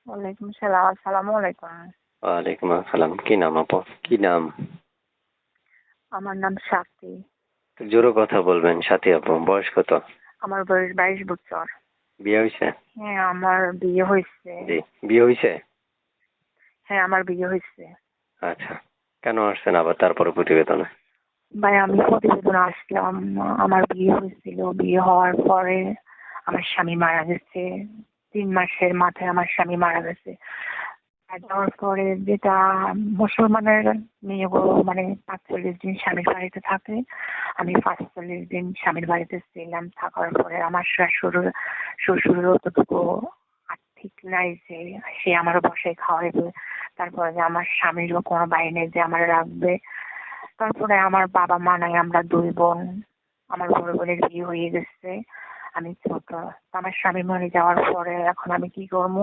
ওয়ালাইকুম সালাম। আসসালামু আলাইকুম। ওয়ালাইকুম আসসালাম। কি নাম আপু? কি নাম? আমার নাম সাথী। একটু জোরে কথা বলবেন সাথী আপু। বয়স কত? আমার বয়স 22 বছর। বিয়ে হয়েছে? হ্যাঁ, আমার বিয়ে হয়েছে। জি। বিয়ে হয়েছে? হ্যাঁ, আমার বিয়ে হয়েছে। আচ্ছা। কেন আসছেন আবার তারপরে প্রতিবেদনে? ভাই, আমি প্রতিবেদনে আসলাম। আমার বিয়ে হয়েছিল। বিয়ে হওয়ার পরে আমার স্বামী মারা গেছে। 3 মাসের মাথায় আমার স্বামী মারা গেছে। আর যাওয়ার পরে যেটা মুসলমানের মেয়েগুলো মানে 45 দিন স্বামীর বাড়িতে থাকে। আমি 45 দিন স্বামীর বাড়িতে ছিলাম। থাকার পরে আমার শ্বশুরের অতটুকু আর্থিক নাই যে সে আমার বসায় খাওয়াইবে। তারপরে যে আমার স্বামীরও কোনো বাড়ি নেই যে আমার রাখবে। তারপরে আমার বাবা মা নাই, আমরা 2 বোন। আমার বড় বোনের বিয়ে হয়ে গেছে। আমি ছোট। তো আমার স্বামী মরে যাওয়ার পরে এখন আমি কি করবো?